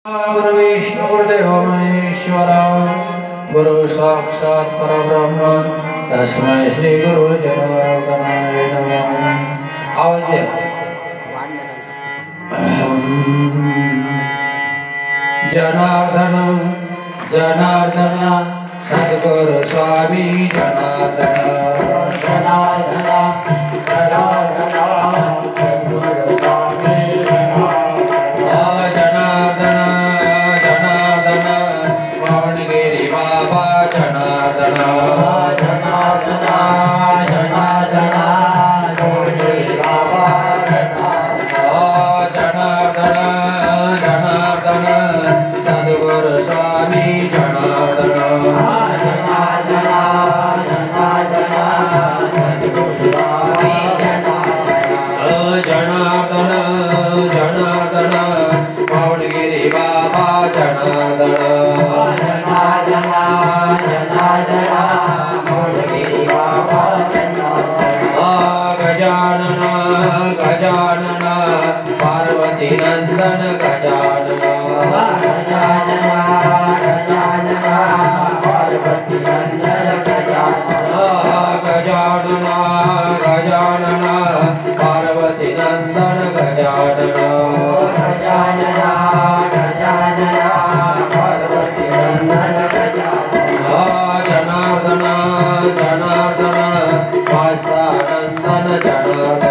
गुरु विष्णु गुरुदेव महेश्वर गुरु साक्षात् परब्रह्म तस्मै श्री गुरु जनार्दनाय नमः। आवाज दे। जनार्दन जनार्दन सद्गुरु स्वामी जनार्दन जनार्दन जनार्दन सद्गुरु स्वामी गजानन पार्वती नंदन गजानन गजानन गजानन पार्वती नंदन गजानन गजानन गजानन पार्वती नंदन गजानन गजानन गजानन पार्वती नंदन गजानन जनार्दन जनार्दन वासानंदन जनार्दन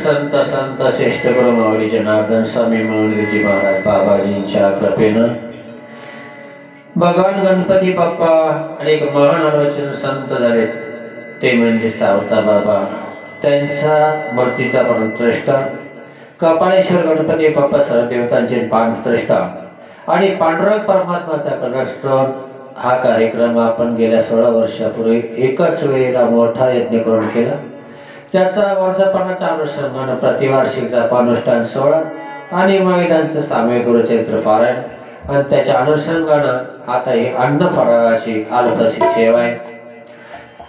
संत संत श्रेष्ठ गुरुमाऊली जनार्दन स्वामी मंगळजी महाराज बाबाजींच्या कृपेनं भगवान गणपती बाप्पा अनेक महान आलोचन संत झाले ते म्हणजे सावता बाबा त्यांचा मूर्तीचा प्रतिष्ठा कपाळेश्वर गणपती बाप्पा सर्व देवतांचे प्रतिष्ठा आणि पांडुरंग परमात्माचा कलशोत्सव हा कार्यक्रम आपण गेल्या 16 वर्षापूर्वी एकाच वेळेला मोठा यज्ञ करून केला। त्याचा वर्धापनाचा अनुषंगाने प्रतिवार्षिक जपानुष्ठान सोहळा आणि महिलांचं सामूहिक गुरुचरित्र पारायण आणि त्याच्या अनुषंगाने आता ही अन्न फराळाची अल्पशी सेवा आहे।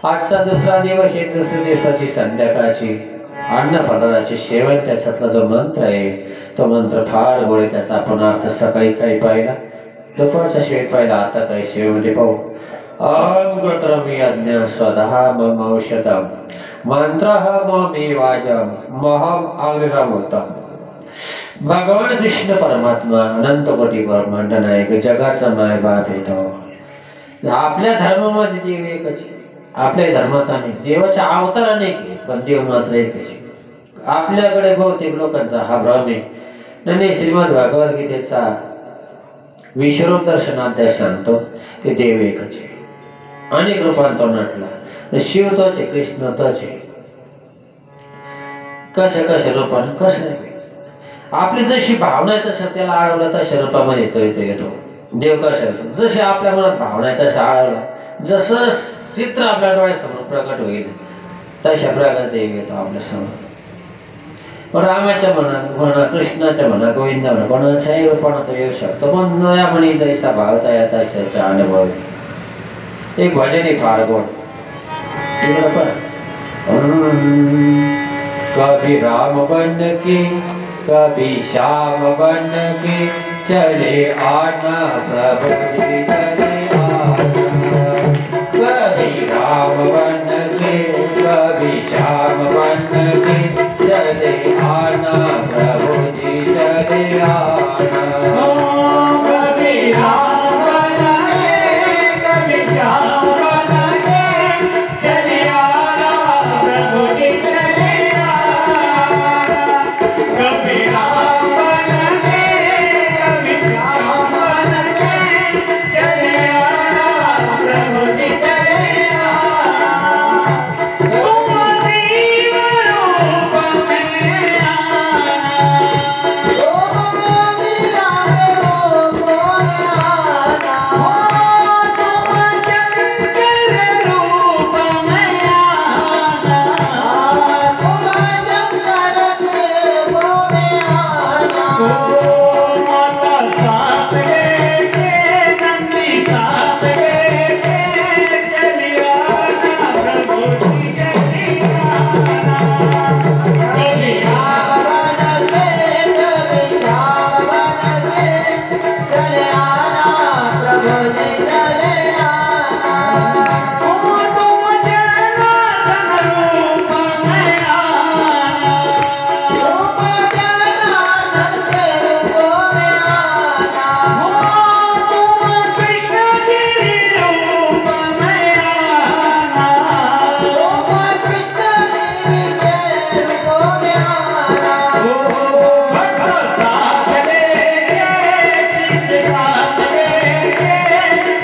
आजचा दुसरा दिवस आहे, दुसऱ्या दिवसाची संध्याकाळची अन्न फराळाची सेवा, त्याच्यातला जो मंत्र आहे तो मंत्र फार गोड, त्याचा आपण अर्थ सकाळी काही पाहिला, दुपारच्या शेवट पाहिला, आता काही शेवमध्ये पाहू। अग्रत्रमी यज्ञ स्वतः मम औषधम मंत्रः ममी वाजम महम अग्निरमृतम। भगवान कृष्ण परमात्मा अनंत कोटी ब्रह्मांड नायक जगाचा माय बाप येतो। आपल्या धर्मामध्ये देव एकच, आपल्या धर्मात अनेक देवाच्या अवतार अनेक आहे, पण देव मात्र एकच आहे. आपल्याकडे बहुतेक लोकांचा हा भ्रम आहे. नाही, श्रीमद भगवद्गीतेचा विश्वरूप दर्शनाध्याय सांगतो की देव एकच आहे. अनेक रूपांतो नटला, शिव तोच आहे, कृष्ण तोच आहे. कशा रूपाने कसं आहे, आपली जशी भावना आहे तसं त्याला आळवलं तशा रूपामध्ये येतो. देव कसा येतो, जशी आपल्या मनात भावना आहे तसं आळवला, जसं चित्र आपल्या डोळ्यासमोर प्रकट होईल तशा प्रकारे देव येतो आपल्या समोर. रामाच्या म्हणा, कृष्णाच्या म्हणा, गोविंदा म्हणा, कोणाच्याही रूपाने तो येऊ शकतो. पण नया म्हणी जैसा भाव तया तशाचा अनुभव. एक भजन आहे फार गोड, कभी राम बन के कभी श्याम बन के चले आना प्रभु जी चले आना. कभी राम बन के कभी श्याम बन के चले आना प्रभु जी चले आना. कभी राम बन के कभी श्याम बन के चले आना प्रभु जी चले आना. कभी राम बन के कभी श्याम बन के चले आना प्रभु जी चले आना. तुम शिव रूप में आना, तुम विराट रूप में आना. तुम शंकर रूप में आना, तुम शंकर रूप में आना. माता साथ लेके नंदी साथ लेके चली आना प्रभु जी चली आना. कभी राम बन के कभी श्याम बन के चले आना प्रभु जी चले आना. तुम जनार्दन रूप में आना, तुम जनार्दन के रूप में आना. तुम कृष्ण जी रूप में आना, तुम कृष्ण जी के रूप में आना. भक्त साथ लेके शिष्य साथ लेके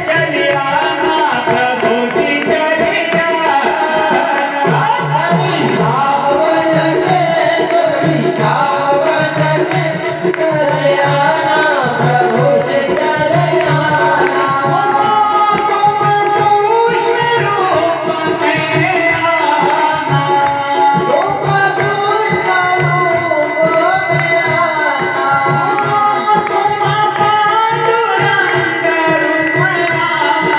चली आना प्रभु जी चली आना. कभी राम बन के कभी श्याम बन के चले आना प्रभु जी चले आना. तुम कृष्ण रूप में आना, तुम कृष्ण रूप में आना. तुम पांडुरंग रूप में आना,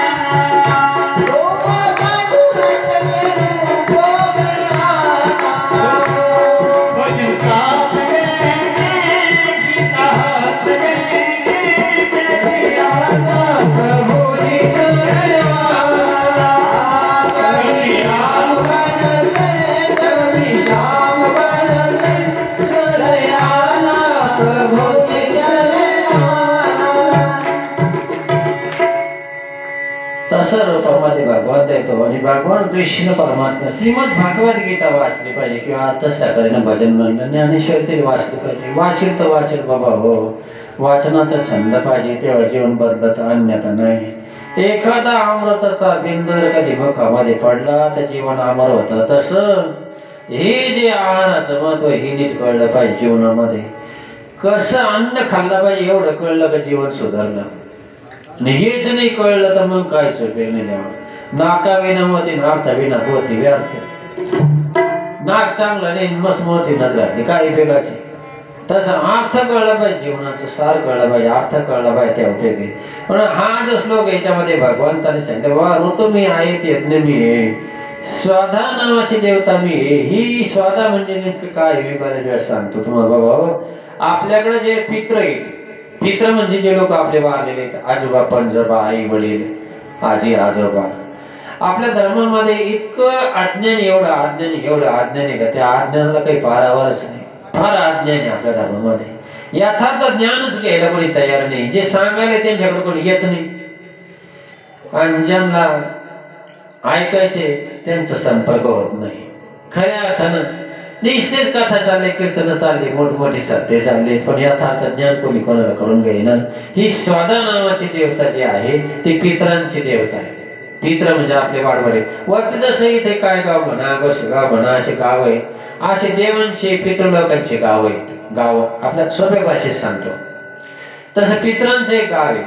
तुम पांडुरंग के रूप में आना. भजन साथ लेके गीता हाथ लेके चले आना प्रभु जी चले आना. कभी राम बन के कभी श्याम बन के चले आना प्रभु जी चले आना. तसं रूपामध्ये भगवंत येतो आणि भगवान कृष्ण परमात्मा. श्रीमद भागवत गीता वाचली पाहिजे किंवा आता सकाळीनं भजन म्हणलं ज्ञानेश्वर तरी वाचली पाहिजे. वाचेल तर वाचेल बाबा हो, वाचनाचा छंद पाहिजे तेव्हा जीवन बदलत, अन्यथा नाही. एखादा अमृताचा बिंदू जर कधी मुखामध्ये पडला तर जीवन अमर होतं. तसं हे जे आहाराचं महत्व हे नीट कळलं पाहिजे. जीवनामध्ये कसं अन्न खाल्लं पाहिजे एवढं कळलं का जीवन सुधारलं. आणि हेच नाही कळलं तर मग काहीच उपयोग नाही देवा. नाका विना मोती नार्था विना पोती व्यर्थ. नाक चांगलं नाही मस्त मोती नद राहते, काय उपयोगाचे. तसं अर्थ कळला पाहिजे, जीवनाचं सार कळलं पाहिजे, अर्थ कळला पाहिजे त्या उपयोगी. पण हा जो श्लोक याच्यामध्ये भगवंताने सांगितलं वा ऋतू मी आहे यज्ञ मी आहे, स्वाधा नावाची देवता मी आहे. ही स्वाधा म्हणजे नेमकं काय मी बऱ्याच वेळा सांगतो तुम्हाला बाबा. आपल्याकडे जे पित्र आहेत, पित्र म्हणजे जे लोक आपले वारलेले आहेत, आजोबा पणजोबा आई वडील आजी आजोबा. आपल्या धर्मामध्ये इतकं अज्ञान, एवढं अज्ञान का त्या अज्ञानाला काही पारावरच नाही. फार अज्ञान आहे आपल्या धर्मामध्ये. यथार्थ ज्ञानच घ्यायला कोणी तयार नाही. जे सांगायला त्यांच्याकडे कोणी येत नाही. आणि ज्यांना ऐकायचे, त्यांचा संपर्क होत नाही. खऱ्या अर्थानं निश्चित कथा चालले, कीर्तन चालले, मोठमोठी सत्य चालले, पण यथार्थ ज्ञान कोणी कोणाला करून घेईना. ही स्वादा नावाची देवता जी आहे ती पितरांची देवता आहे. पित्र म्हणजे आपले वाडवडे. वरती जसं इथे काय गाव म्हणा, गोसेगाव म्हणा, असे गाव आहे, असे देवांचे पितृलोकांचे गाव आहेत. गाव आपल्या सोप्या भाषेत सांगतो. तसं पितरांचे एक गाव आहे.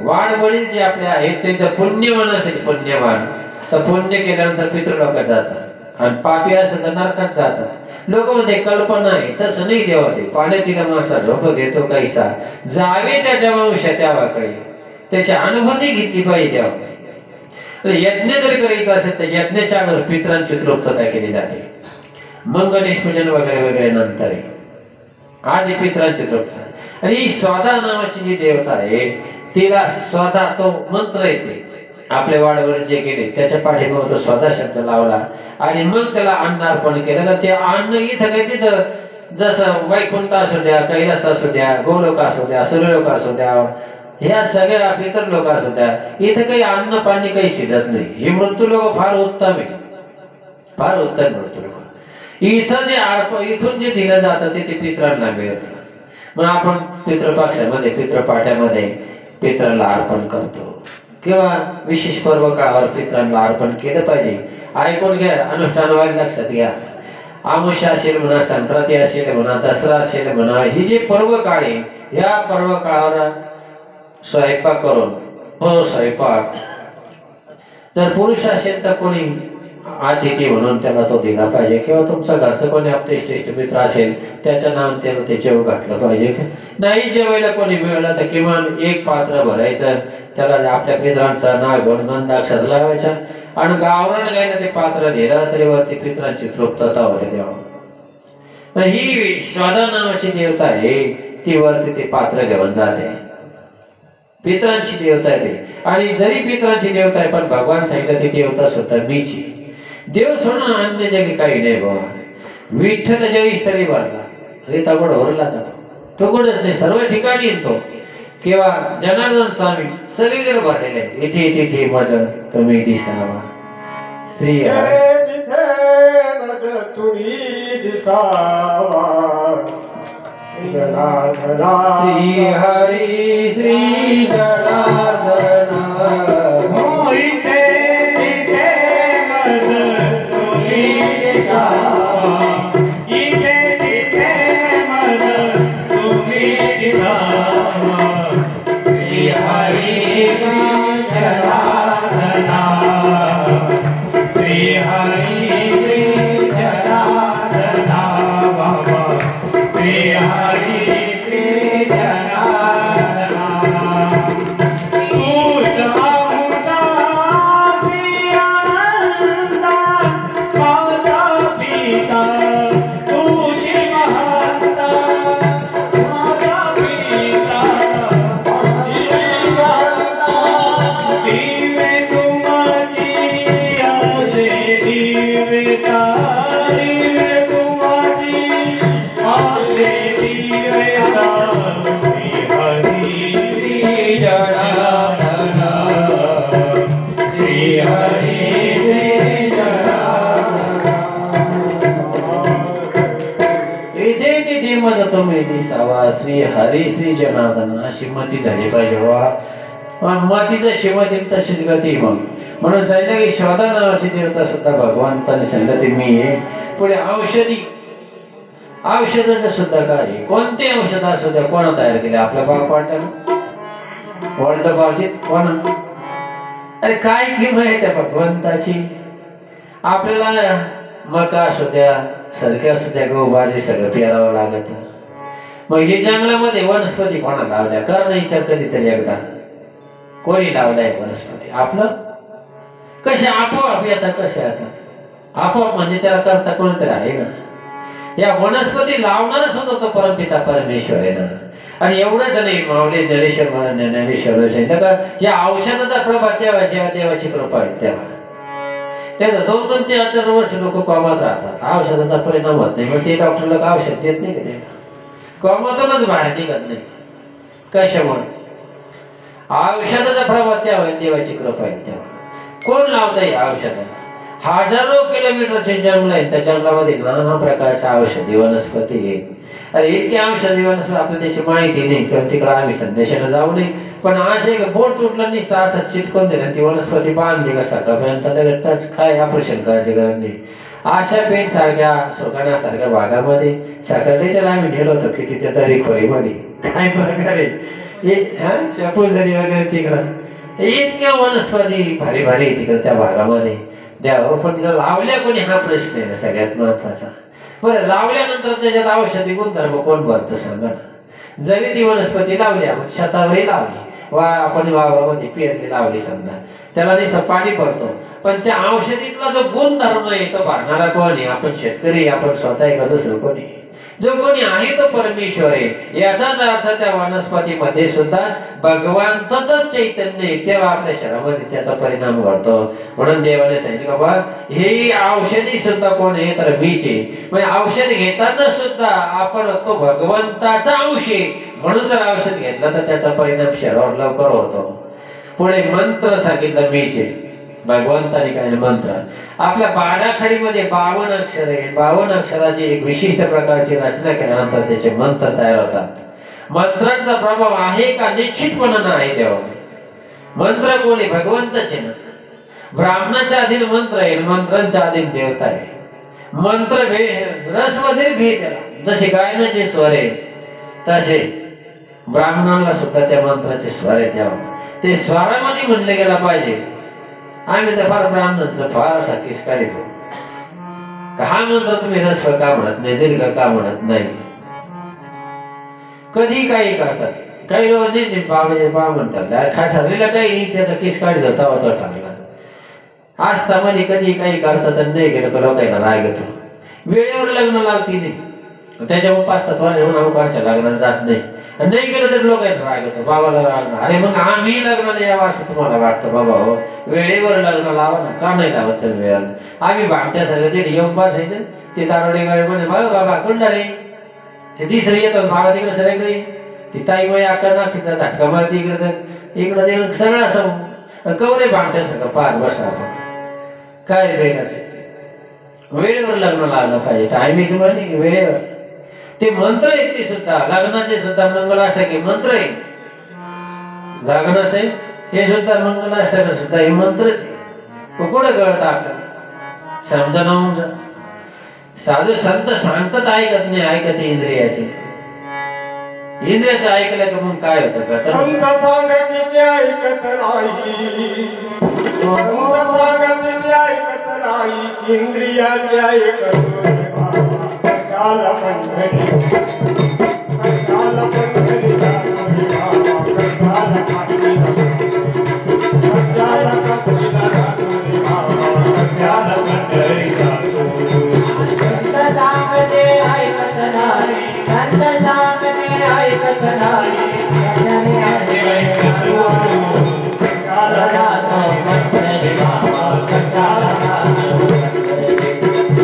वाडवडील जे आपले आहेत ते जर पुण्यवान असेल, पुण्यवान तर पुण्य केल्यानंतर पितृलोकात जातात, आणि पापी असेल तर नरकात जातात. लोक मध्ये कल्पना आहे, तसं नाही देवा. ते पाण्यातील मासा झोप घेतो काहीसा, जावे त्याच्या वंशा त्यावाकडे, त्याची अनुभूती घेतली पाहिजे देवा. यज्ञ जर करायचं असेल तर यज्ञाच्या अगोदर पितरांची तृप्तता केली जाते. मग गणेश पूजन वगैरे वगैरे नंतर आहे, आधी पितरांची तृप्तता. आणि ही स्वादा नावाची जी देवता आहे तिला स्वतः तो मंत्र येते. आपल्या वाड्यावर जे गेले त्याच्या पाठीमागे तो स्वतः शब्द लावला आणि मग त्याला अन्न अर्पण केलं. ते अन्न इथं काही तिथं जसं वैकुंठ असू द्या, कैलास असू द्या, गोलोक असू द्या, सूर्यलोक असू द्या, ह्या सगळ्या पितर लोक असू द्या, इथं काही अन्न पाणी काही शिजत नाही. हे मृत्यू लोक फार उत्तम आहे, फार उत्तम मृत्यू लोक. इथं जे इथून जे दिलं जातं ते पितरांना मिळतं. मग आपण पितृपक्षामध्ये, पितृपाठ्यामध्ये पितरांना अर्पण करतो किंवा विशेष पर्व काळावर पितरांना अर्पण केलं पाहिजे. ऐकून घ्या, अनुष्ठानावारी लक्षात घ्या. आमुषा असेल म्हणा, संक्रांती असेल म्हणा, दसरा असेल म्हणा, ही जे पर्व काळ आहे या पर्व काळावर स्वयंपाक करून, हो स्वयंपाक जर पुरुष असेल तर कोणी अतिथी म्हणून त्याला तो दिला पाहिजे, किंवा तुमच्या घरचं कोणी आपले इष्ट मित्र असेल त्याच्या नावाने त्याला ते जेव घातलं पाहिजे. नाही जेवायला कोणी मिळालं तर किमान एक पात्र भरायचं, त्याला आपल्या पितरांचा नाव घेऊन गंधाक्षर लावायचा आणि गावरान गायला ते पात्र दिलं तरी वरती पितरांची तृप्तता होते तेव्हा. ही स्वादा नावाची देवता आहे, ती वरती ते पात्र घेऊन जाते. पितरांची देवता आहे ती. आणि जरी पितरांची देवता आहे पण भगवान सांगितलं ती देवता सुद्धा मीची. देव सोडून अन्य जगी काही नाही बाबा. विठ्ठल जरी स्थळी भरला तरी तगड भरला जातो, तो कुठंच नाही, सर्व ठिकाणी येतो. किंवा जनार्दन स्वामी सगळीकडे भरलेले आहे. इथे तिथे मज तुम्ही दिसावा श्री श्री हरी श्री जनार्दन श्री हरी श्री जनार्दन अशी मती झाली पाहिजे वा. मतीचं शिवती तशीच गती. मग म्हणून सांगितलं की स्वादा नावाची देवता सुद्धा भगवंताने सांगितलं ते मी आहे. पुढे औषधाचं सुद्धा काय, कोणते औषध असू द्या, कोणा तयार केले? आपल्या बाप वाटलं वर्ल्ड बाबजीत कोण? अरे काय किंमत आहे त्या भगवंताची. आपल्याला मका असू द्या, सरके असू द्या, गहू भाजी सगळं पेरावं लागत. मग हे जंगलामध्ये वनस्पती कोणा लावल्या? कर नाही विचार कधीतरी एकदा. कोणी लावलाय वनस्पती? आपलं कशा आपोआप येतात, कशा येतात आपोआप, म्हणजे त्याला करता कोणतरी आहे ना. या वनस्पती लावणारच होतो तो परमपिता परमेश्वर आहे ना. आणि एवढंच नाही, माऊली ज्ञानेश्वर ज्ञानेश्वर सांगितलं का या औषधाचा प्रभाव तेव्हा जेव्हा देवाची कृपा आहे तेव्हा. त्याचं 2-2 ते 4 वर्ष लोक कोमात राहतात, औषधाचा परिणाम होत नाही. मग ते डॉक्टर लोक औषध देत नाही का? ते कोमातूनच बाहेर निघत नाही. कशामुळे? औषधाचा प्रभाव तेव्हा देवाची कृपा आहे तेव्हा. कोण लावतंय औषध? हजारो किलोमीटरचे जंगल आहे, त्या जंगलामध्ये नाना प्रकारच्या औषधी वनस्पती आहेत. अरे इतके औषधी वनस्पती आपल्याला त्याची माहिती नाही किंवा तिकडे आम्ही संदेशाला जाऊ नये, पण असे बोट तुटलं नाही तर असं चिटकून दिलं ती वनस्पती बांधली का सकाळपर्यंत लगेच टच काय ऑपरेशन करायची गरज नाही. अशा पेठ सारख्या सुकाण्यासारख्या भागामध्ये सकाळीच्या आम्ही गेलो होतो की तिथे तरी खोरीमध्ये काय प्रकारे शेपूजरी वगैरे तिकडं इतक्या वनस्पती भारी भारी तिकडे त्या भागामध्ये द्यावं. पण लावल्या कोणी हा प्रश्न आहे ना सगळ्यात महत्वाचा. बरं लावल्यानंतर त्याच्यात औषधी गुणधर्म कोण भरतं सांगा? जरी ती वनस्पती लावली आपण शेतावरही लावली वा आपण वावरामध्ये पेरणी लावली समजा, त्याला नुसतं पाणी भरतो, पण त्या औषधीतला जो गुणधर्म आहे तो भरणारा कोण आहे? आपण शेतकरी, आपण स्वतः आहे का दुसरं कोणी? जो कोणी आहे तो परमेश्वर आहे. याचाच अर्थ त्या वनस्पतीमध्ये सुद्धा भगवंताचंच चैतन्य आहे, तेव्हा आपल्या शरीरामध्ये त्याचा परिणाम घडतो. म्हणून देवाने सांगितलं बाबा हे औषधी सुद्धा कोण आहे तर मीच आहे. म्हणजे औषध घेताना सुद्धा आपण तो भगवंताचा अंश आहे, म्हणून जर औषध घेतलं तर त्याचा परिणाम शरीरावर लवकर होतो. पुढे मंत्र सांगितलं मीच आहे. भगवंताने काय मंत्र आपल्या 12 खडीमध्ये 52 अक्षर आहे. 52 अक्षराची एक विशिष्ट प्रकारची रचना केल्यानंतर त्याचे मंत्र तयार होतात. मंत्रांचा प्रभाव आहे का? निश्चितपणे आहे. देवा मंत्र कोणी? भगवंतच आहे ना. ब्राह्मणाच्या अधीन मंत्र आहे, मंत्रांच्या अधीन देवता आहे. मंत्र रसमध्ये घे त्याला, जसे गायनाचे स्वर आहे तसे ब्राह्मणाला सुद्धा त्या मंत्राचे स्वर आहे. द्यावा ते स्वरामध्ये म्हणले गेला पाहिजे. आम्ही तर फार ब्राह्मणांचं फार असा किस काढतो हा मंत्र तुम्ही रस्व का म्हणत नाही, दीर्घ का म्हणत नाही? कधी काही करतात काही लोक नाही बाबाचे बा म्हणतात खा ठरलेला काही नाही, त्याचा किस काढत होता तो ठरला आस्था मध्ये कधी काही करतात आणि नाही गेलं तर लोकांना राग येतो. वेळेवर लग्न लावती नाही, त्याच्यामुळे 5-7 वर्ष म्हणून अवकाळच्या लग्नाला जात नाही, नाही गेलं तर लोकांना राग येतो, बाबाला राग. अरे मग आम्ही लग्नाला यावं असं तुम्हाला वाटतं? बाबा हो वेळेवर लग्न लावा ना, का नाही लावत तुम्ही वेळेला? आम्ही भामट्यासारखं तिथे येऊन बसायचं, ते दारोडे गाडी म्हणे बाबा कोणता रे ते तिसरं येतं बाबा तिकडे सगळे ती ताई वय आकार ना तिचा झटका मारते इकडं ते सगळं असं कवरे भामट्यासारखं पाहत बसा आपण काय वेळाचं. वेळेवर लग्न लागलं पाहिजे टायमिंग म्हणे वेळेवर. ते मंत्र आहेत ते सुद्धा लग्नाचे सुद्धा मंगलाष्टक मंत्र आहे. लग्नाचे हे सुद्धा मंगलाष्टक सुद्धा हे मंत्रच आहे. कुठं कळत आपल्याला समजा ना. साधू संत सांगतात ऐकत नाही, ऐकत इंद्रियाचे. इंद्रियाचं ऐकलं का मग काय होतं का? संत सांगते ऐकत नाही, संत सांगते ऐकत नाही, इंद्रियाचे ऐकत कशाला पंढरी, कशाला पंढरी कशाला काशीला, कशाला काशीला रे बाबा, कशाला पंढरी जातो. संत सांगते ऐकत नाही, संत सांगते ऐकत नाही, कशाला जातो पंढरी बाबा, कशाला जातो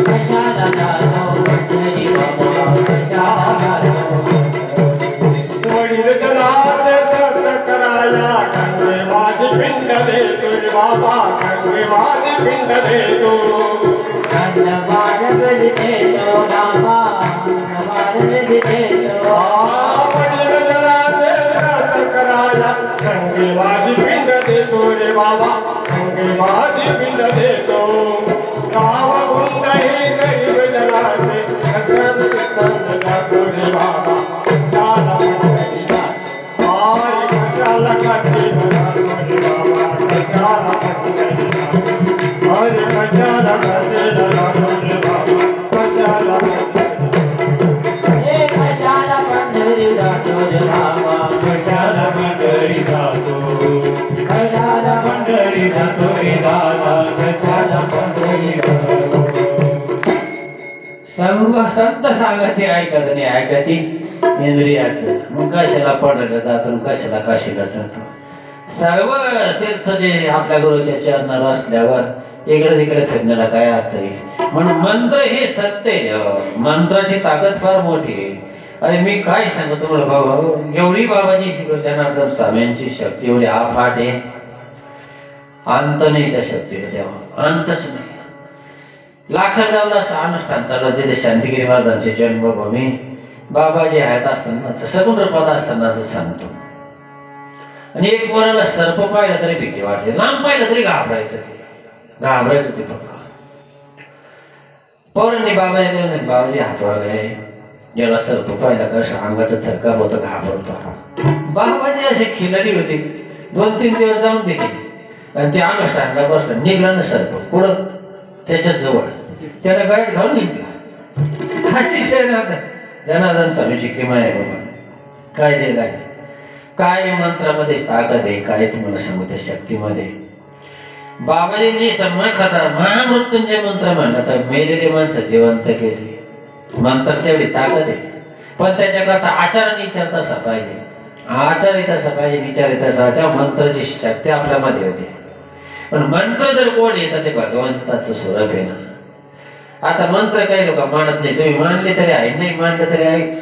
कशाला जातो पंढरी बाबा, कशाला जातो. वडील जनाचे सत कराया कंगे माझी पिंड देतो रे बाबा, कंगे माझी पिंड देतो. धन्यवाद देतो बाबा, धन्यवाद देतो. वडील जनाचे सत कराया कंगे माझी पिंड देतो रे बाबा, कंगे माझी पिंड देतो. गाव गुंडही गरीब जनाचे कसरत जातो रे बाबा, कशाला पंढरी जातो. कशाला काशीला जातो रे बाबा, कशाला पंढरी जातो. कशाला काशीला जातो रे बाबा, कशाला कशाला पंढरी जातो रे बाबा, कशाला पंढरी जातो, कशाला पंढरी जातो रे दादा, कशाला पंढरी जातो. संत सांगते ऐकत नाही, ऐकती इंद्रियाचं. मग कशाला पडलं जातो, कशाला काशीला जातो. सर्व तीर्थ जे आपल्या गुरुच्या चरणावर असल्यावर इकडे तिकडे फिरण्याला काय अर्थ आहे? म्हणून मंत्र हे सत्य आहे. मंत्राची ताकद फार मोठी आहे. अरे मी काय सांगू तुम्हाला बाबा, एवढी बाबाची जनार्दन स्वामींची शक्ती एवढी अफाट आहे. अंत नाही त्या शक्तीला देवा, अंतच नाही. लाखनगावला असं अनुष्ठान चाललं तिथे शांतिगिरी महाराजांचे जन्मभूमी. बाबाजी हयात असताना सगुण पद असतानाच सांगतो. आणि एक पोराला सर्प पाहिलं तरी भीती वाटते, लांब पाहिलं तरी घाबरायचं ते फक्त. पोरांनी बाबाजी हातवर गए, ज्याला सर्प पाहिला कसं अंगाचं थरकाप होतं, घाबरतो. बाबाजी असे खिलाडी होते, 2-3 दिवस जाऊन देखील आणि ते अनुष्ठानला बसलं. निघला ना सर्प कुठं त्याच्या जवळ, त्याला गळ्यात घालून निघला. अशी जनार्दन स्वामीची किंमत आहे बाबा. काय जे लागेल, काय मंत्रामध्ये ताकद आहे, काय तुम्हाला सांगू त्या शक्तीमध्ये. बाबाजींनी समय खाता महामृत्युंजय मंत्र म्हणला तर मेलेले माणसं जिवंत केली. मंत्र तेवढी ताकद आहे, पण त्याच्याकरता आचार विचार तसा पाहिजे. आचार तसा पाहिजे, विचार तसा, त्या मंत्राची शक्ती आपल्यामध्ये होते. पण मंत्र जर कोण येतं ते भगवंताचं स्वरूप आहे ना. आता मंत्र काही लोक मानत नाही, तुम्ही मानले तरी आहे, नाही मानले तरी आहेच,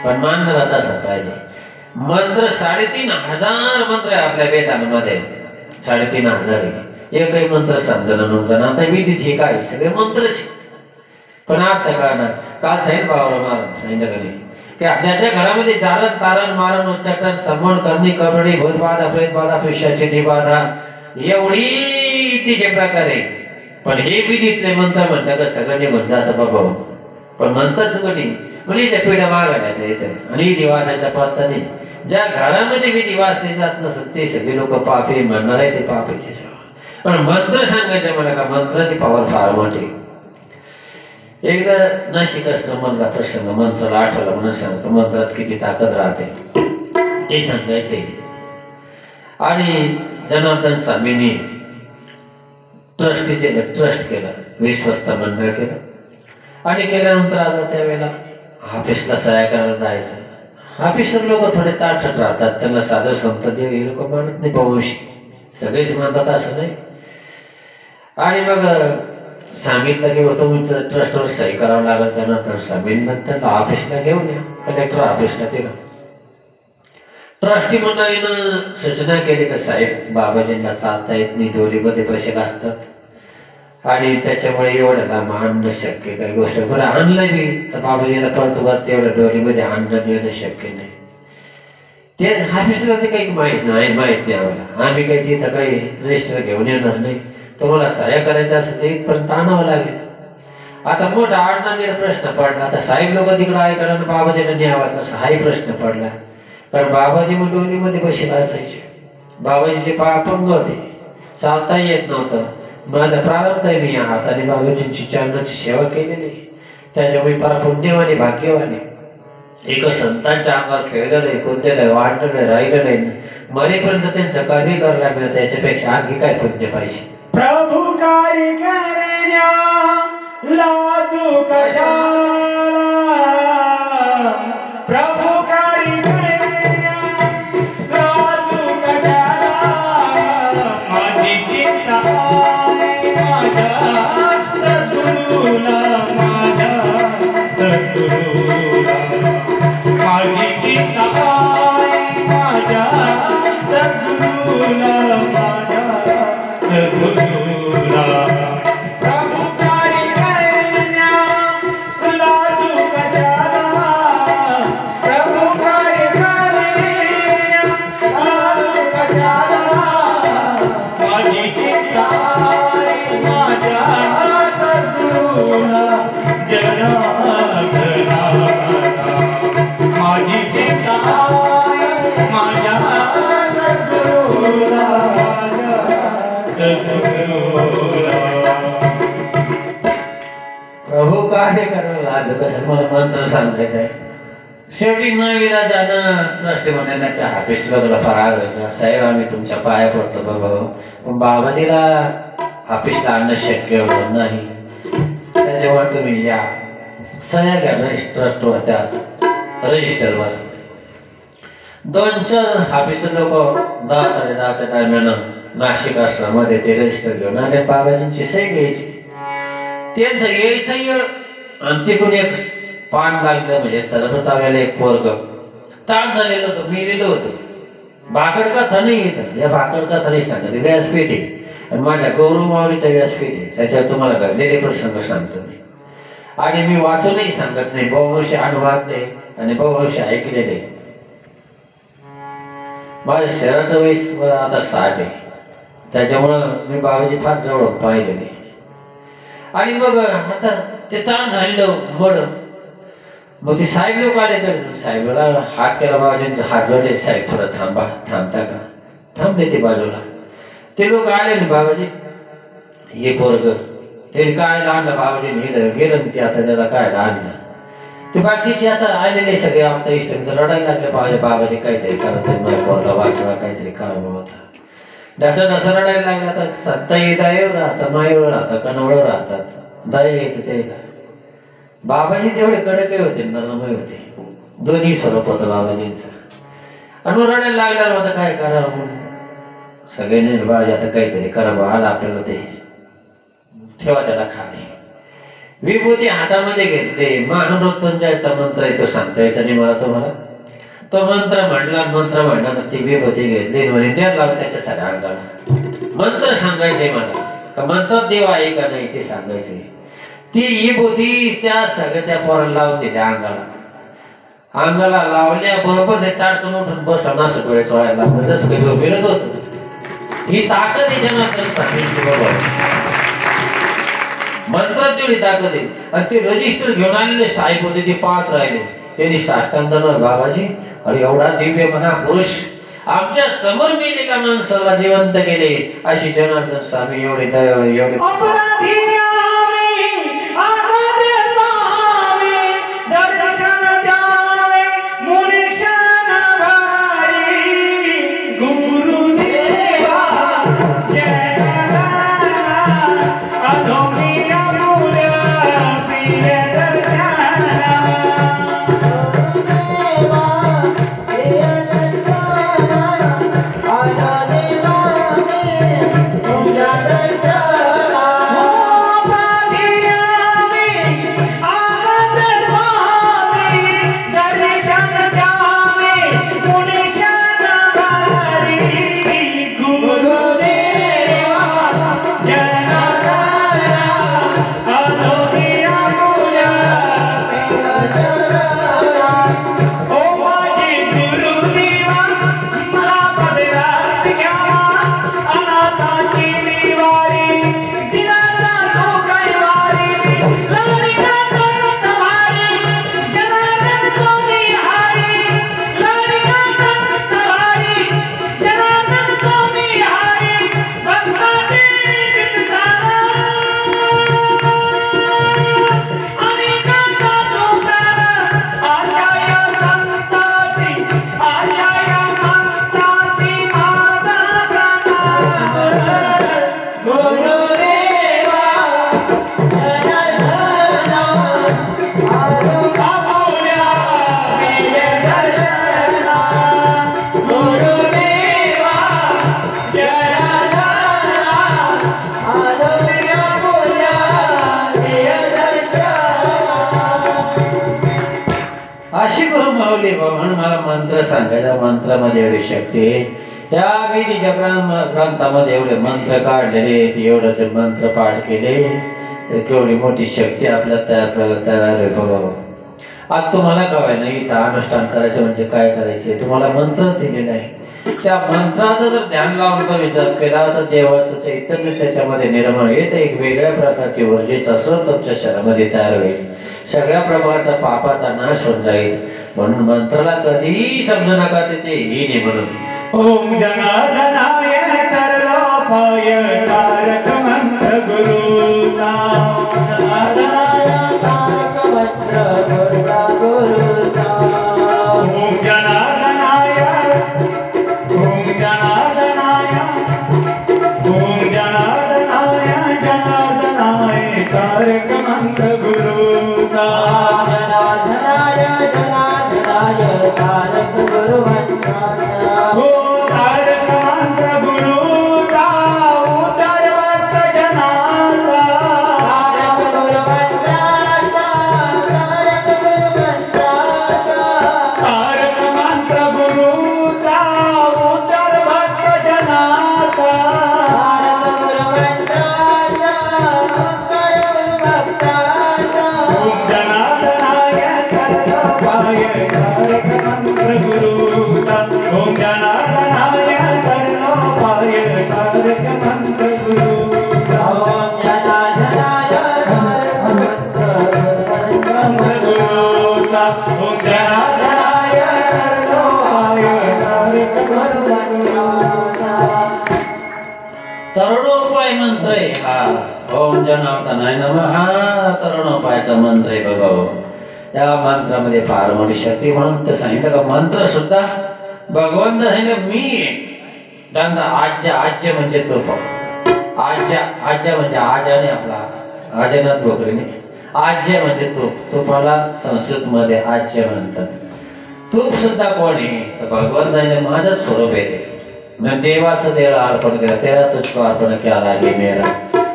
पण मानणारा तसा पाहिजे. मंत्र 3,500 मंत्र आहे आपल्या वेदांमध्ये, 3,500 आहे. एकही मंत्र समजणं नव्हतं ना. आता विधीत हे काय सगळे मंत्रच. पण आता कळणार, काल साईन पावर मारण सांगितलं नाही की ज्याच्या घरामध्ये जारण तारण मारण उच्चाटन समन करणी कबड्डी भूतबाधा प्रेतबाधा पिशाची दिबाधा एवढी तिचे प्रकार आहे. पण हे विधीतले मंत्र म्हणतात का सगळं निघून जातं बाबा. पण म्हणतच कोणी म्हणजे त्या पिढ्या मागण्यात येतं आणि विधी वाचायचा पत्ता नाही. ज्या घरामध्ये विधी वाचले जात नसत ते सगळे लोक पापी म्हणणार आहे, ते पापीचे. पण मंत्र सांगायचं मला का मंत्राची पॉवर फार मोठी. एकदा नाशिक असतं मधला प्रसंग मंत्राला आठवला म्हणून सांगतो. मंत्रात किती ताकद राहते ते सांगायचे. आणि जनार्दन स्वामींनी ट्रस्ट केलं, विश्वस्त मंडळ केलं. आणि केल्यानंतर आता त्यावेळेला ऑफिसला सहाय्य करायला जायचं. ऑफिसर लोक थोडे ताठट राहतात, त्यांना साधं संत देव हे लोक मानत नाही, बहुशी सगळेच मानतात असं नाही. आणि मग सांगितलं की तुमचं ट्रस्टवर सही करावं लागत. जनार्दन स्वामींना त्यांना ऑफिसला घेऊन या, कलेक्टर ऑफिसला दिलं. ट्रस्टी मंडळीनं सूचना केली की साहेब बाबाजींना चालता येत नाही, डोलीमध्ये बसेल असतात आणि त्याच्यामुळे एवढं लांब आणणं शक्य काही गोष्ट. बरं आणलं बी तर बाबाजीला परत तेवढं डोलीमध्ये आणणं येणं शक्य नाही. ते ऑफिसला ते काही माहीत नाही आम्हाला, आम्ही काही तिथं काही रजिस्टर घेऊन येणार नाही. तुम्हाला सहाय्य करायचं असेल तर इथपर्यंत आणावं लागेल. आता मोठा आणण्याचा प्रश्न पडला. आता साहेब लोक तिकडं ऐकायला आणि बाबाजीला न्यावं कसं हाही प्रश्न पडला. कारण बाबाजी मग डोलीमध्ये बसेल असायचे. बाबाजीचे पाय अपंग होते, चालता येत नव्हतं. माझा प्रारंभ आहे, मी या हाताने बाबाजींची चरणाची सेवा केलेली, त्याच्यामुळे फार पुण्यवाने भाग्यवाने. एक संतांच्या अंगावर खेळलं नाही, कोणत्याला वाढलं नाही, राहिलं नाही, मरेपर्यंत त्यांचं कार्य करायला मिळतं. त्याच्यापेक्षा आणखी काय पुण्य पाहिजे. प्रभु कार्य करण्या लाजू कशाला, प्रभु कार्य करण्या लाजू कशाला. माझी चिंता माझ्या सद्गुरूला, माझ्या सद्गुरूला. माझी चिंता माझ्या सद्गुरूला, माझ्या सद्गुरूला. प्रभु कार्य करण्या लाजू कशाला, प्रभु कार्य करण्या लाजू कशाला. माझी चिंता माझ्या सद्गुरूला, जनार्दना. माझी चिंता माझ्या सद्गुरूला, प्रभू कार्य करायला लाज कसं मला मंत्र सांगायचं आहे. शेवटी नवीला जाणं ट्रस्ट म्हणायला त्या ऑफिसला तुला फार आग्रह. साहेब आम्ही तुमच्या पाया पडतो बाबा, पण बाबाजीला ऑफिसला आणणं शक्य होणार नाही, त्याच्यामुळे तुम्ही या सह्या घ्या ट्रस्टवर, त्या रजिस्टरवर. 2-4 ऑफिसर लोक 10-10:30च्या दरम्यान नाशिक आश्रमामध्ये ते रजिस्टर घेऊन आले. बाबाजींची सही घ्यायची, त्यांचं यायचं येळ. आणि तिकडून एक पान लागलं म्हणजे सरळ चावलेलं एक पोरग ताण झालेलं होतं, मेलेलं होतं. भाकड कथा नाही येतं, या भाकड कथा नाही सांगत, व्यासपीठ आहे. आणि माझ्या गौरव माऊलीचा व्यासपीठ आहे, त्याच्यावर तुम्हाला घडलेले प्रसंग सांगतो मी. आणि मी वाचूनही सांगत नाही, बहुंश अनुभवातले आणि बहुंश ऐकलेले. माझ्या शहराचं वय आता 60 आहे, त्याच्यामुळं मी बाबाजी फार जवळ पाहिलेले. आणि मग आता ते ताण झालेलं मड, मग ते साहेब लोक आले तर साहेबाला हात केला, बाबाजींचा हात जोडले, साहेब थोडं थांबा. थांबता का? थांबले ते बाजूला. ते लोक आले ना, बाबाजी हे पोरग ते काय आणलं, बाबाजीने हिलं गेलं ते, आता त्याला काय आणलं. ते बाकीचे आता आलेले सगळे आमच्या इष्ट रडायला लागले, बाबाजी काहीतरी करत माझ्या पोरला वाचवा, काहीतरी करावं होता. ढसा ढसा रडायला लागला. तर सत्ताही दयेवर राहतात, मायेवर राहतात, कणवळं राहतात, दया येते ते. बाबाजी तेवढे कडकही होते, नरमही होते, दोन्ही स्वरूप होतं बाबाजींचं. आणि मग रडायला लागल्यावर आता काय करावं, सगळ्यांनी बाबाजी आता काहीतरी करावं, आला आपल्याला ते ठेवा त्याला खाली. विभूती हातामध्ये घेतले, महामृत्युंजयाचा मंत्र आहे तो सांगता यायचा नाही मला तुम्हाला. तो मंत्र म्हणला तर ती विभूती घेतली, म्हणे त्या लावून त्याच्या सगळ्या अंगाला मंत्र सांगायचे मला, का मंत्रात देव आहे का नाही ते सांगायचे. ती विभूती त्या सगळ्या त्या पोराला लावून दिल्या अंगाला लावल्या बरोबर ते ताटकन उठून बसला, नासक वेळेस व्हायला जसं काही झोपेलच होत. ही ताकद आहे ज्यांना सांगितली बाबा, मंत्रात तेवढी ताकद आहे. आणि ते रजिस्टर घेऊन आलेले साहेब होते, ते पाहत राहिले. त्यांनी साष्टांगानं, बाबाजी अरे एवढा दिव्य महापुरुष आमच्या समोर मेले का माणसाला जिवंत केले, अशी जनार्दन स्वामी एवढे एवढे म्हणून मला मंत्र सांगायचा, मंत्रामध्ये एवढी शक्ती आहे. त्या वेदीच्या ग्रंथामध्ये एवढे मंत्र काढलेले, एवढं जर मंत्र पाठ केले तर केवढी मोठी शक्ती आपल्या तयार बघावं. आज तुम्हाला कळवाय नाही, इथं अनुष्ठान करायचं म्हणजे काय करायचे, तुम्हाला मंत्र दिलेला आहे. त्या मंत्राचं जर ध्यान लावून तुम्ही जप केला तर देवाचं चैतन्य त्याच्यामध्ये निर्माण होईल, एक वेगळ्या प्रकारची ऊर्जेचा स्रोत तुमच्या शरीरामध्ये तयार होईल, सगळ्या प्रकारचा पापाचा नाश होऊन जाईल. म्हणून मंत्राला कधीही समजू नका ते ही म्हणून. ओम जनार्दनाय तरलो पाय तारक मंत्र गुरुचा, जनार्दनाय तारक मंत्र गुरुचा. ओम जनार्दनाय, ओम जनार्दनाय, ओम जनार्दनाय, जनार्दनाय तारक मंत्र गुरुचा, जनार्दनाय, जनार्दनाय तारक गुरु मंत्राचा. हो तारक मंत्र गुरुचा, उतर भक्त जनाचा, तारक गुरु मंत्राचा, तारक हा ओम जनार्दनाय नमः हा तरुणोपायाचा मंत्र आहे बघा हो. त्या मंत्रामध्ये फार मोठी शक्ती म्हणून तर सांगितलं का मंत्र सुद्धा भगवंत सांगितलं मी आहे. त्यांना आज्य म्हणजे तो आज्य म्हणजे आजाने आपला आजनाथ बोकरीने आज्य म्हणजे तुपाला संस्कृत मध्ये आज्य म्हणतात. तूप सुद्धा कोण आहे तर भगवंताने माझं स्वरूप आहे ते. मैं देवाचं देळ अर्पण केलं तेरा तुझको अर्पण केला लागे मेरा.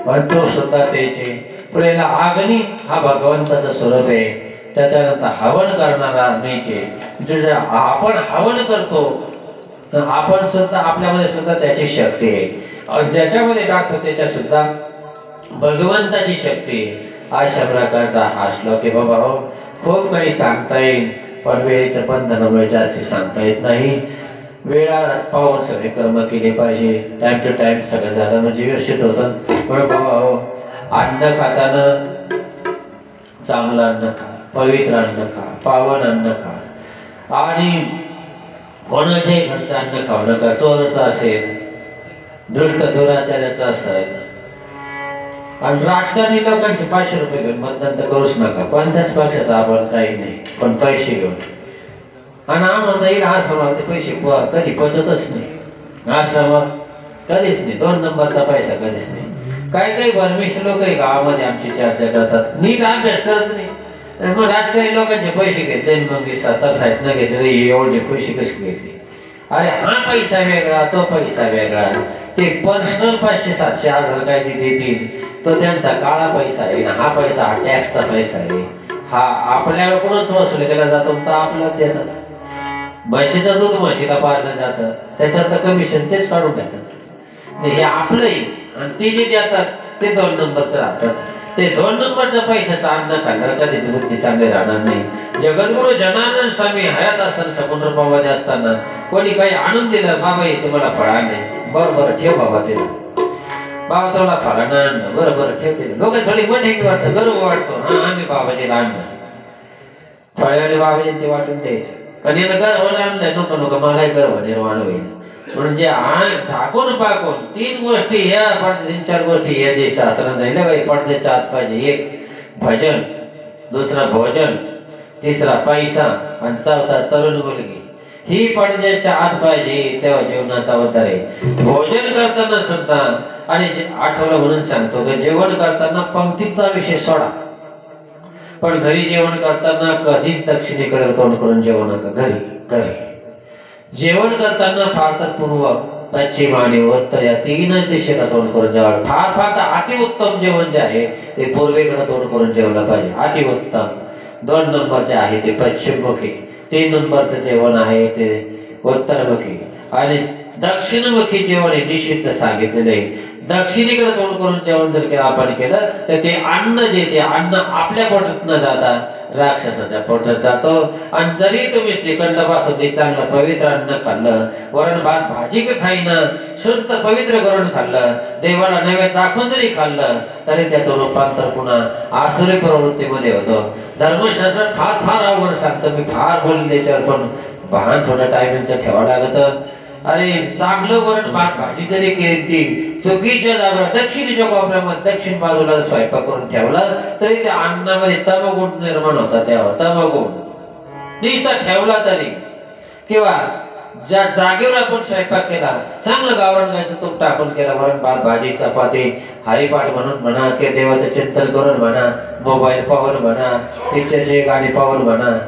पण तो सुद्धा त्याचे पुढेला अग्नी हा भगवंताचं स्वरूप आहे. त्याच्यानंतर हवन करणारा मीचे तुझ्या आपण हवन करतो आपण सुद्धा आपल्यामध्ये सुद्धा त्याची शक्ती आहे. ज्याच्यामध्ये टाकतो त्याच्या सुद्धा भगवंताची शक्ती आहे. अशा प्रकारचा हा श्लोक आहे बाबा हो. खूप काही सांगता येईल पण वेळेचं बंधनामुळे जास्ती सांगता येत नाही. वेळा पाहून सगळे कर्म केले पाहिजे. टाइम टू टाइम सगळं झालं म्हणजे व्यवस्थित होतं. पण बाबा हो अन्न खाताना चांगलं अन्न खा, पवित्र अन्न खा, पावन अन्न खा आणि कोणाच्याही घरचं अन्न खाऊ नका. चोरचं असेल, दुष्ट दुराचार्याचं असेल आणि राजकारणी लोकांचे 500 रुपये घेऊन मतदान तर करूच नका. कोणत्याच पक्षाचा आपण काही नाही पण पैसे घेऊन आणि आम्हाला येईल आश्रमात ते पैसे कधी पचतच नाही. आश्रमात कधीच नाही. 2 नंबरचा पैसा कधीच नाही. काही भरमिश लोक आहे गावामध्ये आमची चर्चा करतात नीट अभ्यास करत नाही. मग राजकारणी लोकांचे पैसे घेतले मग 70 साहित्य घेतले एवढे पैसे कसे घेतले. अरे हा पैसा वेगळा तो पैसा वेगळा. ते पर्सनल 500-700 हजार काय ते देतील तो त्यांचा काळा पैसा आहे. हा पैसा हा टॅक्सचा पैसा आहे. हा आपल्याकडूनच वसूल केला जातो तर आपल्याला देतात. म्हशीचं दूध म्हशीला पाळलं जातं त्याच्यात कमिशन तेच काढून घेतात. हे आपलंही आणि ते जे देतात ते 2 नंबरचं राहतात. ते 2 नंबरच्या पैशाचा अन्न खाल्लं कधी बुद्धी चांगली राहणार नाही. जगद्गुरु जनार्दन स्वामी हयात असताना समुद्रपामध्ये असताना कोणी काही आणून दिलं बाबा हे तुम्हाला फळ आणले बरं ठेव बाबा ते बाबा तुम्हाला फळानं आणलं बरं ठेवते. लोक थोडी मोठे वाटतं गर्व वाटतो हा आम्ही बाबाजीला आणलं फळ्याने बाबाजी ते वाटून द्यायचं. कारण यानं गर्व आणलं नको मलाही गर्व निर्माण होईल म्हणजे झाकून पाकून 3 गोष्टी ह्या 3-4 गोष्टी ह्या जे शास्त्रात नाही काही पडद्याच्या आत पाहिजे. 1 भजन, दुसरा भोजन, तिसरा पैसा आणि चौथा तरुण मुलगी. ही पडद्याच्या आत पाहिजे तेव्हा जेवणाचा अवतार आहे. भोजन करताना सुद्धा आणि आठवलं म्हणून सांगतो की जेवण करताना पंक्तीचा विषय सोडा पण घरी जेवण करताना कधीच दक्षिणेकडे तोंड करून जेवण नका. घरी जेवण करताना फार तर पूर्व पश्चिम आणि उत्तर या 3 दिशेला तोंड करून जेवण. फार अतिउत्तम जेवण जे आहे ते पूर्वेकडे तोंड करून जेवलं पाहिजे. अतिउत्तम. 2 नंबरचे आहे ते पश्चिममुखी. 3 नंबरचं जेवण आहे ते उत्तरमुखी आणि दक्षिणमुखी जेवण हे निषिद्ध सांगितलेलं आहे. दक्षिणेकडे तोंड करून जेवण जर आपण केलं तर ते अन्न जे ते अन्न आपल्या पोटात न जाता राक्षसाच्या पोटात जातो. आणि जरी तुम्ही श्रीखंडापासून ते चांगलं पवित्र अन्न खाल्लं वरण भात भाजी का खाईना शुद्ध पवित्र करून खाल्लं देवाला नैवेद्य दाखवून जरी खाल्लं तरी त्याचं रूपांतर पुन्हा आसुरी प्रवृत्तीमध्ये होतो. धर्मशास्त्रात फार अवघड सांगतं. मी फार बोलले त्याच्यावर पण भान थोडं टायमिंगचं ठेवावं लागतं. अरे चांगलं वरण भात भाजी जरी केली ती चुकीच्या जागेवर दक्षिणेच्या कोपऱ्यामध्ये दक्षिण बाजूला स्वयंपाक करून ठेवला तरी त्या अन्नामध्ये तमगुण निर्माण होता. तेव्हा तमगुण निष्ठा ठेवला तरी किंवा ज्या जागेवर आपण स्वयंपाक केला चांगलं गावरान गायचं तूप टाकून केला वरण भात भाजी चपाती हरिपाठ म्हणून म्हणा किंवा देवाचं चिंतन करून म्हणा मोबाईल पाहून म्हणा पिक्चरची गाणी पाहून म्हणा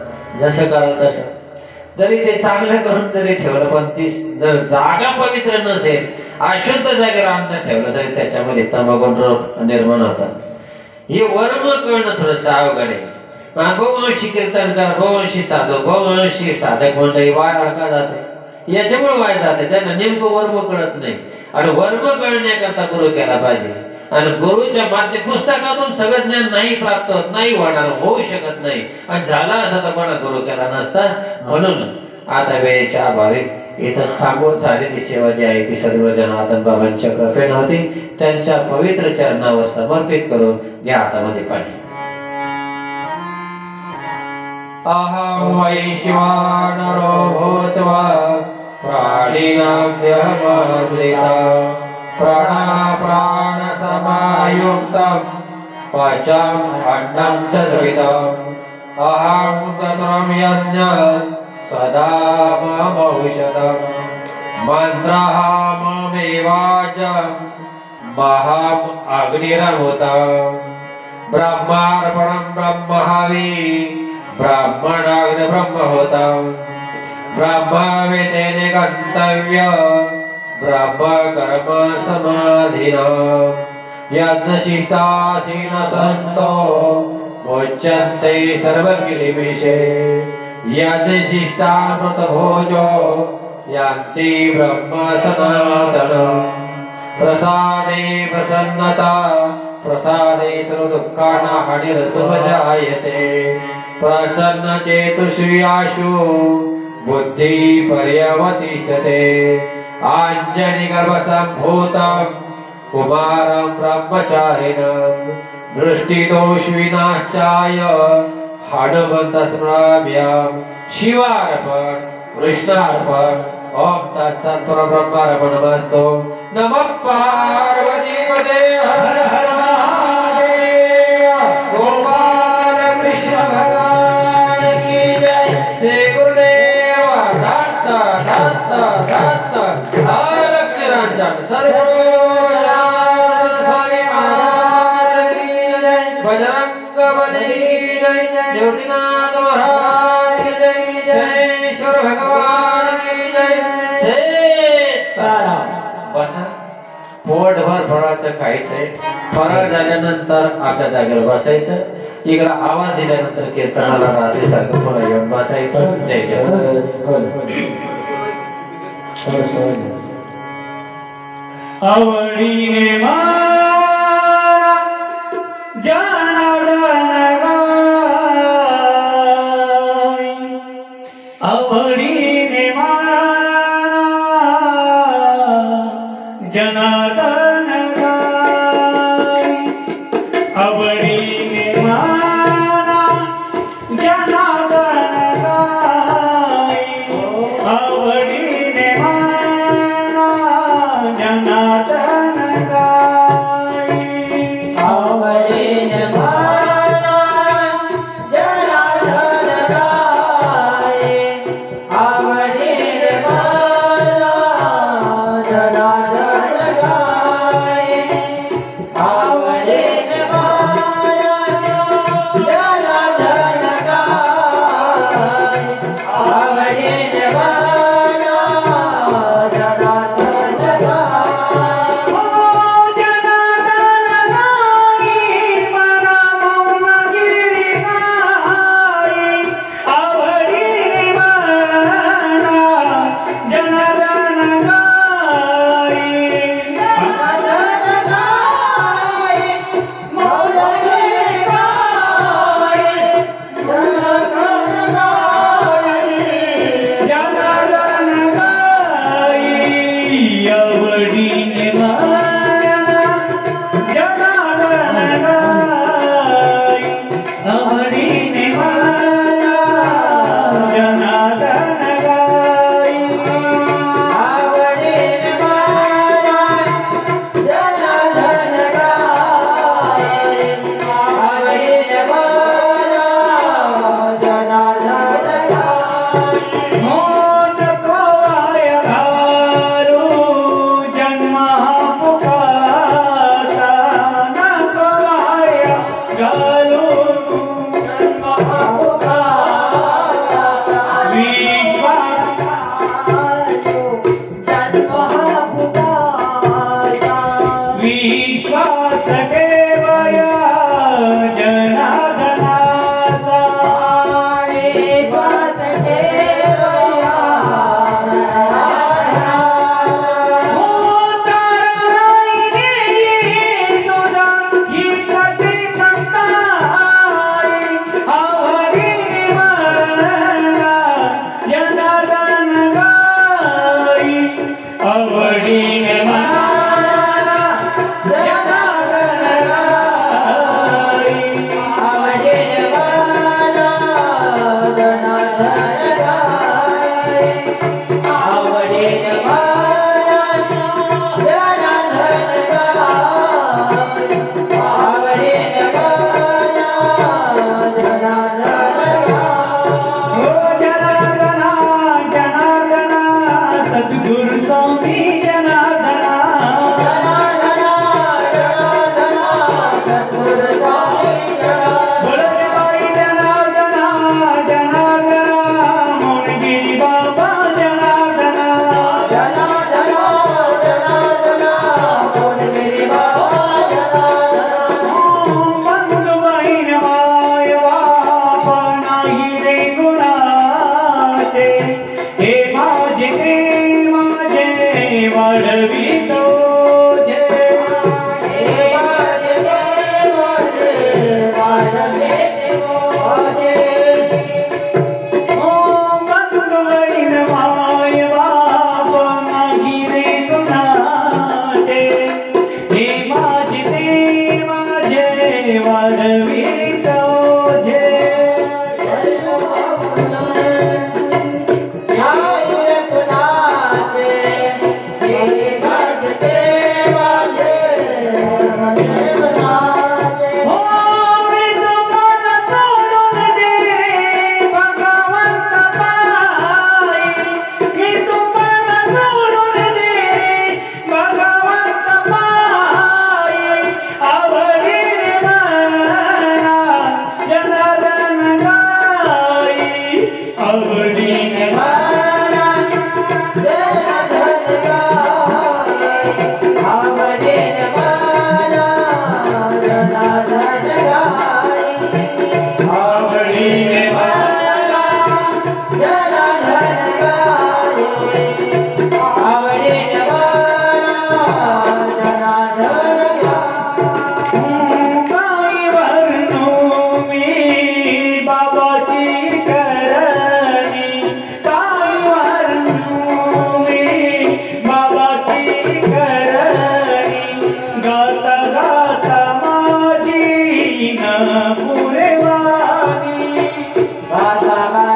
जसं कराल तसं जरी ते चांगलं करून जरी ठेवलं पण ती जर जागा पवित्र नसेल अशुद्ध जागेवर अन्न ठेवलं तरी त्याच्यामध्ये तमगुण रोग निर्माण होतात. हे वर्म कळणं थोडंसं अवघड आहे. बहुवंशी कीर्तनकार बहुवंशी साधक बहुवंशी साधक मंडळी वाया का जाते याच्यामुळे वाया जाते. त्यांना नेमकं वर्म कळत नाही आणि वर्म कळण्याकरता गुरु केला पाहिजे. आणि गुरुच्या माध्यम पुस्तकातून सगळं ज्ञान नाही प्राप्त होत नाही होऊ शकत नाही आणि झाला असा तर कोणा गुरु केला नसता. म्हणून आता वेळेच्या अभावी इथंच थांबून झालेली सेवा जी आहे ती सर्व जनार्दन बाबांच्या कृपेने होती. त्यांच्या पवित्र चरणावर समर्पित करून घ्या हातामध्ये पाणी. अहं वैश्वानरो भूत्वा प्राणिनां देहमाश्रिता प्राणसमायुक्तं पचम् अन्नं च द्विधम् अहं तत्रं यज्ञं सदा ममौषधम् मन्त्रः ममेवाचं महम् अग्निरमृतम् ब्रह्मार्पणं ब्रह्महवि ब्राह्मणाग्निब्रह्महुतम् ब्रह्मवितेन गन्तव्य ब्रह्मकर्म समाधिना यज्ञशिष्टासीन सन्तो मुच्यन्ते सर्वकिल्बिषे यज्ञशिष्टामृतभोजो यान्ति ब्रह्म सनातनम् प्रसादे प्रसन्नता प्रसादे सर्वदुःखानां हानिरसुपजायते प्रसन्नचेतुष्याशु बुद्धि पर्यवतिष्ठते आञ्जनिगर्भसम्भूतं कुमारं ब्रह्मचारिणं दृष्टिदोषविनाशाय हनुमन्तस्मराम्यहं शिवार्पण कृष्णार्पण ओम तत्सत् परब्रह्मार्पणमस्तु नमः पार्वतीपते हर हर महादेव गोपाल कृष्ण भगवान की जय श्री गुरुदेव दत्त दत्त दत्त लक्ष्मी रंजन सद्गुरु स्वामी महाराज की जय बजरंग बली की जय ज्योतिनाथ महाराज की जय जयेश्वर भगवान की जय बसा पोटभर फळाचं खायचंय फराळ झाल्यानंतर आपल्या जागेवर बसायचं इकडे आवाज दिल्यानंतर कीर्तनाला राहते सारखं पुन्हा येऊन बसायचं जय जय आवडीने मारा जनार्दन गाई आवडीने मारा जनार्दन गाई आवडीने मारा जनार्दन गाई आवडीने मारा जनार्दन गाई आवडीने मारा जनार्दन गाई आवडीने मारा जनार्दन गाई आवडीने मारा जनार्दन गाई झाला